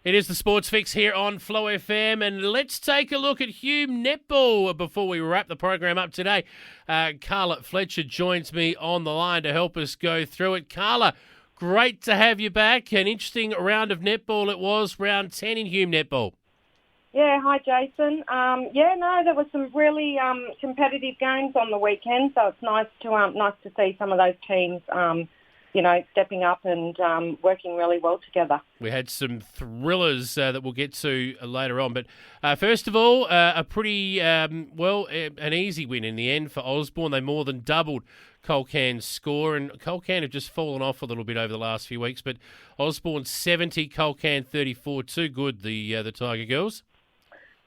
It is the Sports Fix here on Flow FM, and let's take a look at Hume Netball before we wrap the program up today. Carla Fletcher joins me on the line to help us go through it. Carla, great to have you back. An interesting round of netball it was, round 10 in Hume Netball. Yeah, hi Jason. There were some really competitive games on the weekend, so it's nice to see some of those teams, stepping up and working really well together. We had some thrillers that we'll get to later on, but first of all, a pretty an easy win in the end for Osborne. They more than doubled Colcan's score, and Colcan have just fallen off a little bit over the last few weeks. But Osborne 70, Colcan 34. Too good, the Tiger girls.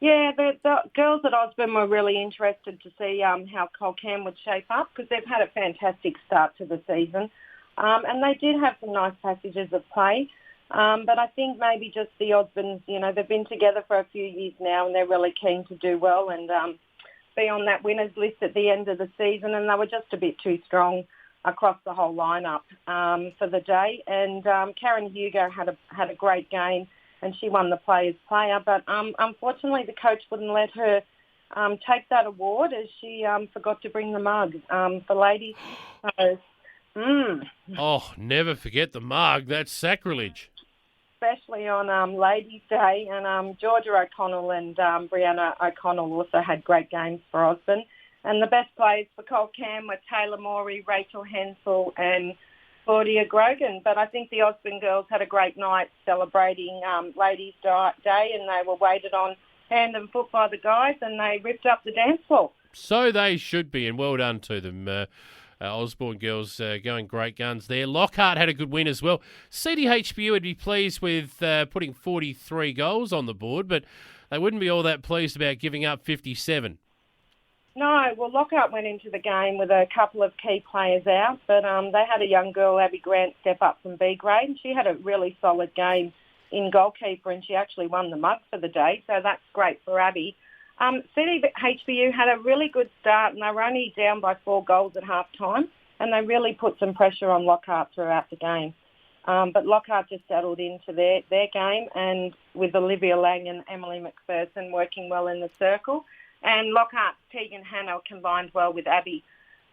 Yeah, the girls at Osborne were really interested to see how Colcan would shape up because they've had a fantastic start to the season. And they did have some nice passages of play. But I think maybe just the Osbornes, they've been together for a few years now and they're really keen to do well and be on that winners list at the end of the season. And they were just a bit too strong across the whole lineup for the day. And Karen Hugo had a great game and she won the Players' Player. But unfortunately, the coach wouldn't let her take that award as she forgot to bring the mug for ladies. So, Oh, never forget the mug. That's sacrilege. Especially on Ladies' Day. And Georgia O'Connell and Brianna O'Connell also had great games for Osborne. And the best players for Colcan were Taylor Morey, Rachel Hensel and Claudia Grogan. But I think the Osborne girls had a great night celebrating Ladies' Day and they were waited on hand and foot by the guys and they ripped up the dance floor. So they should be, and well done to them. Osborne girls going great guns there. Lockhart had a good win as well. CDHBU would be pleased with putting 43 goals on the board, but they wouldn't be all that pleased about giving up 57. No, well, Lockhart went into the game with a couple of key players out, but they had a young girl, Abby Grant, step up from B grade, and she had a really solid game in goalkeeper, and she actually won the mug for the day, so that's great for Abby. CDHBU had a really good start and they were only down by 4 goals at half-time and they really put some pressure on Lockhart throughout the game. But Lockhart just settled into their game and with Olivia Lang and Emily McPherson working well in the circle. And Lockhart, Tegan Hanna combined well with Abby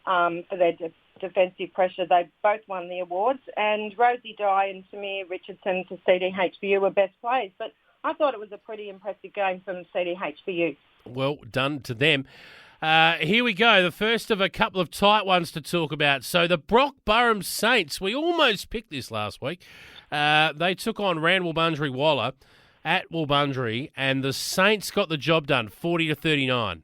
for their defensive pressure. They both won the awards and Rosie Dye and Samir Richardson for CDHBU were best players. But I thought it was a pretty impressive game from CDHBU. Well done to them. Here we go, the first of a couple of tight ones to talk about. So the Brock Burham Saints, we almost picked this last week. They took on Rand Wulbundry Waller at Wulbundry, and the Saints got the job done, 40-39.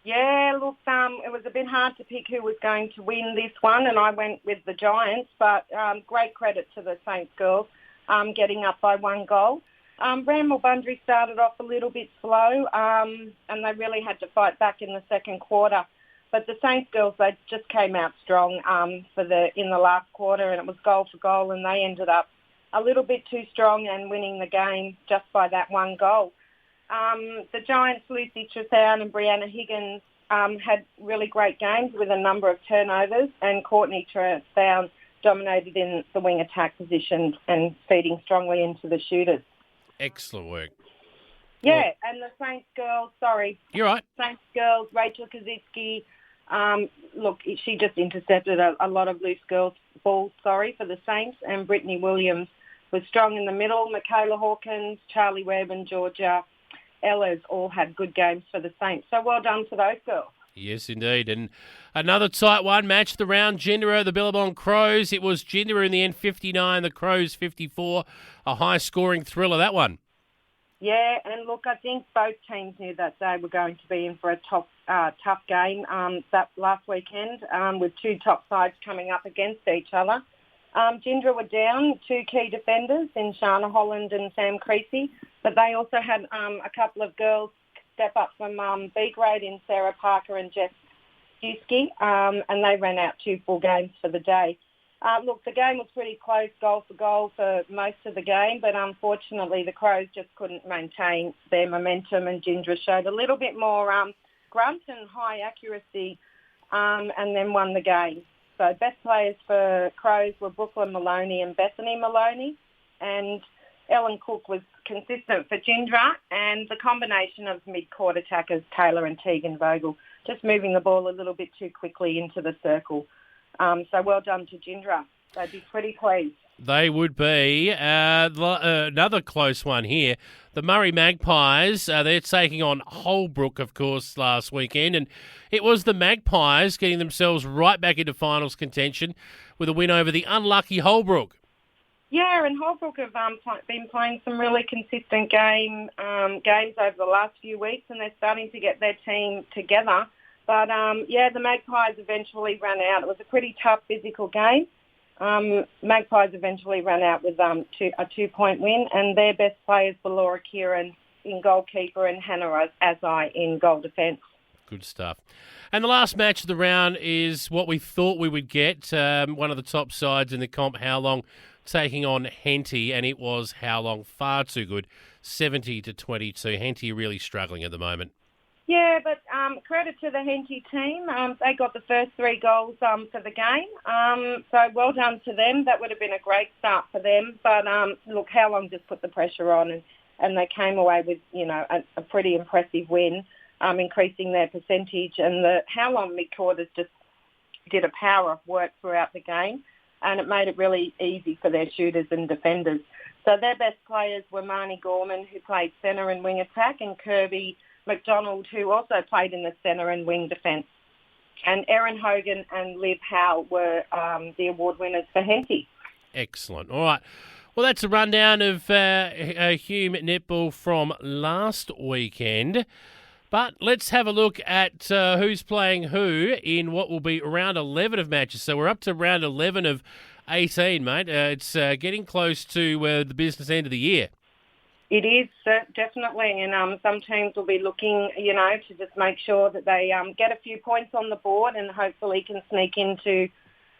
Yeah, look, it was a bit hard to pick who was going to win this one, and I went with the Giants, but great credit to the Saints girls getting up by 1 goal. Rand Wulbundry started off a little bit slow and they really had to fight back in the second quarter. But the Saints girls, they just came out strong in the last quarter and it was goal for goal and they ended up a little bit too strong and winning the game just by that 1 goal. The Giants, Lucy Trethown and Brianna Higgins had really great games with a number of turnovers and Courtney Trethown dominated in the wing attack position and feeding strongly into the shooters. Excellent work. Yeah, and the Saints girls, You're right. Saints girls, Rachel Kazitsky, she just intercepted a lot of loose balls for the Saints, and Brittany Williams was strong in the middle. Michaela Hawkins, Charlie Webb and Georgia Ehlers all had good games for the Saints. So well done to those girls. Yes, indeed. And another tight one, matched the round, Ginderah, the Billabong Crows. It was Ginderah in the end, 59, the Crows 54. A high-scoring thriller, that one. Yeah, and look, I think both teams knew that they were going to be in for a tough game that last weekend with 2 top sides coming up against each other. Ginderah were down 2 key defenders in Shana Holland and Sam Creasy, but they also had a couple of girls step up from B grade in Sarah Parker and Jess Husky, and they ran out 2 full games for the day. Look, the game was pretty close, goal for goal for most of the game, but unfortunately the Crows just couldn't maintain their momentum and Ginderah showed a little bit more grunt and high accuracy and then won the game. So best players for Crows were Brooklyn Maloney and Bethany Maloney, and Ellen Cook was consistent for Gindra, and the combination of mid-court attackers Taylor and Tegan Vogel just moving the ball a little bit too quickly into the circle. So well done to Gindra. They'd be pretty pleased. They would be. Another close one here. The Murray Magpies, they're taking on Holbrook, of course, last weekend. And it was the Magpies getting themselves right back into finals contention with a win over the unlucky Holbrook. Yeah, and Holbrook have been playing some really consistent games over the last few weeks, and they're starting to get their team together. But, the Magpies eventually ran out. It was a pretty tough physical game. Magpies eventually ran out with a 2-point win, and their best players were Laura Kieran in goalkeeper and Hannah Azai in goal defence. Good stuff. And the last match of the round is what we thought we would get. One of the top sides in the comp, How Long, taking on Henty, and it was How Long far too good, 70-22. Henty really struggling at the moment. Yeah, but credit to the Henty team. They got the first 3 goals for the game. So well done to them. That would have been a great start for them. But look, How Long just put the pressure on, and they came away with a pretty impressive win, increasing their percentage. And the How Long mid-quarters just did a power of work throughout the game, and it made it really easy for their shooters and defenders. So their best players were Marnie Gorman, who played centre and wing attack, and Kirby McDonald, who also played in the centre and wing defence. And Erin Hogan and Liv Howe were the award winners for Henty. Excellent. All right. Well, that's a rundown of Hume Netball from last weekend. But let's have a look at who's playing who in what will be round 11 of matches. So we're up to round 11 of 18, mate. It's getting close to the business end of the year. It is, definitely, and some teams will be looking, to just make sure that they get a few points on the board and hopefully can sneak into,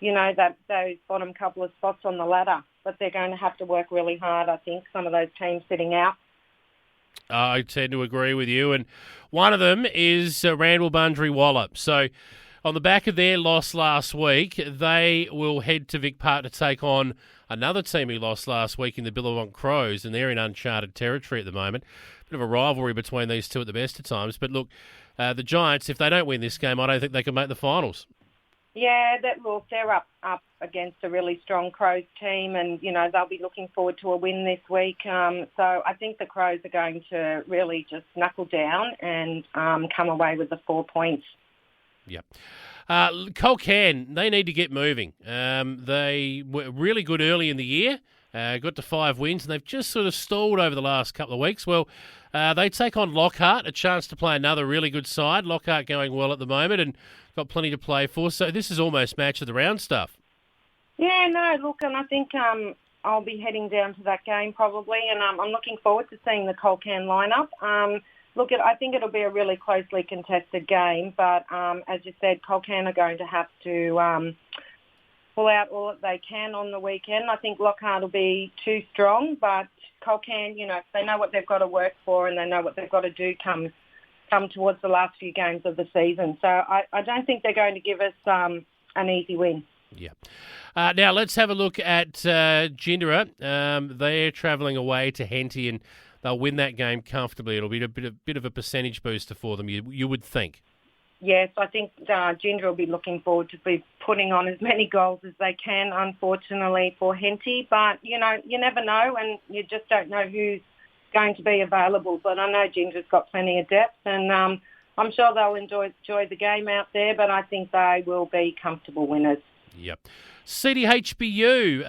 those bottom couple of spots on the ladder. But they're going to have to work really hard, I think, some of those teams sitting out. I tend to agree with you, and one of them is Randall Bundry Wallop. So on the back of their loss last week, they will head to Vic Park to take on another team who lost last week in the Billabong Crows, and they're in uncharted territory at the moment. Bit of a rivalry between these two at the best of times. But look, the Giants, if they don't win this game, I don't think they can make the finals. Yeah, they're up against a really strong Crows team, and, they'll be looking forward to a win this week. So I think the Crows are going to really just knuckle down and come away with the 4 points. Yep. Colcan, they need to get moving. They were really good early in the year, got to 5 wins, and they've just sort of stalled over the last couple of weeks. Well, they take on Lockhart, a chance to play another really good side. Lockhart going well at the moment and got plenty to play for. So this is almost match of the round stuff. Yeah, no, look, and I think I'll be heading down to that game probably, and I'm looking forward to seeing the Colcan lineup. I think it'll be a really closely contested game, but as you said, Colcan are going to have to pull out all that they can on the weekend. I think Lockhart will be too strong, but Colcan, they know what they've got to work for and they know what they've got to do come towards the last few games of the season. So I don't think they're going to give us an easy win. Yeah. Now let's have a look at Gindera. They're travelling away to Henty and they'll win that game comfortably. It'll be a bit of a percentage booster for them, you would think. Yes, I think Gindera will be looking forward to be putting on as many goals as they can, unfortunately, for Henty. But, you never know, and you just don't know who's going to be available. But I know Gindera's got plenty of depth, and I'm sure they'll enjoy the game out there, but I think they will be comfortable winners. Yep. CDHBU,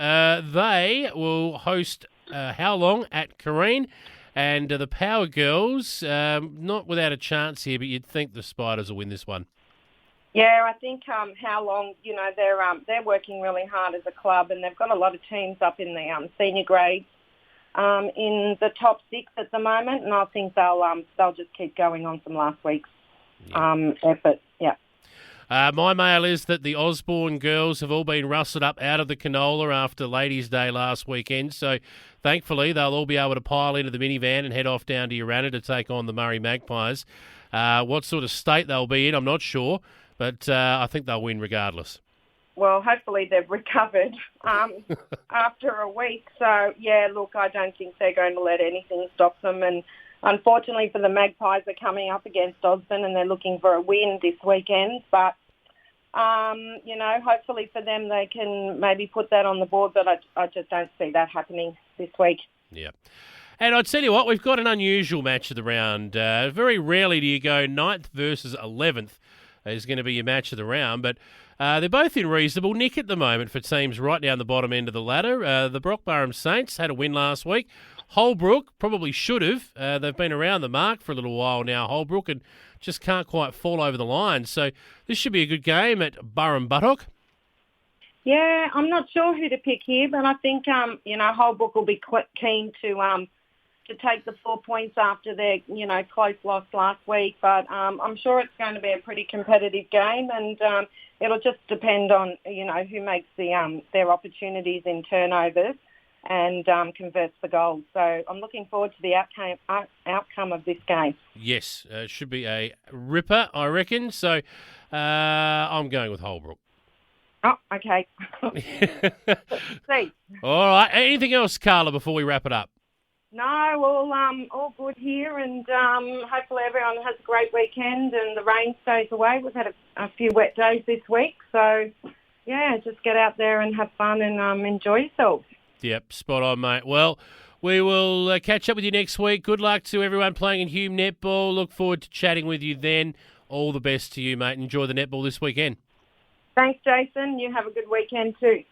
they will host How Long at Kareen. And the Power Girls, not without a chance here, but you'd think the Spiders will win this one. Yeah, I think How Long, they're working really hard as a club, and they've got a lot of teams up in the senior grades in the top 6 at the moment, and I think they'll just keep going on from last week's effort. Yeah. My mail is that the Osborne girls have all been rustled up out of the canola after Ladies' Day last weekend, so thankfully they'll all be able to pile into the minivan and head off down to Urana to take on the Murray Magpies. What sort of state they'll be in, I'm not sure, but I think they'll win regardless. well, hopefully they've recovered after a week. So, yeah, look, I don't think they're going to let anything stop them. And unfortunately for the Magpies, they're coming up against Osborne and they're looking for a win this weekend. But, hopefully for them they can maybe put that on the board, but I just don't see that happening this week. Yeah. And I'll tell you what, we've got an unusual match of the round. Very rarely do you go 9th versus 11th is going to be your match of the round, but they're both in reasonable nick at the moment for teams right down the bottom end of the ladder. The Brockburham Saints had a win last week. Holbrook probably should have. They've been around the mark for a little while now, Holbrook, and just can't quite fall over the line. So this should be a good game at Burrum Buttock. Yeah, I'm not sure who to pick here, but I think, Holbrook will be keen to take the 4 points after their, close loss last week. But I'm sure it's going to be a pretty competitive game, and it'll just depend on, who makes their opportunities in turnovers and converts the goals. So I'm looking forward to the outcome of this game. Yes, it should be a ripper, I reckon. So I'm going with Holbrook. Oh, okay. See. All right. Anything else, Carla, before we wrap it up? No, all good here, and hopefully everyone has a great weekend and the rain stays away. We've had a few wet days this week, so yeah, just get out there and have fun and enjoy yourselves. Yep, spot on, mate. Well, we will catch up with you next week. Good luck to everyone playing in Hume Netball. Look forward to chatting with you then. All the best to you, mate. Enjoy the netball this weekend. Thanks, Jason. You have a good weekend too.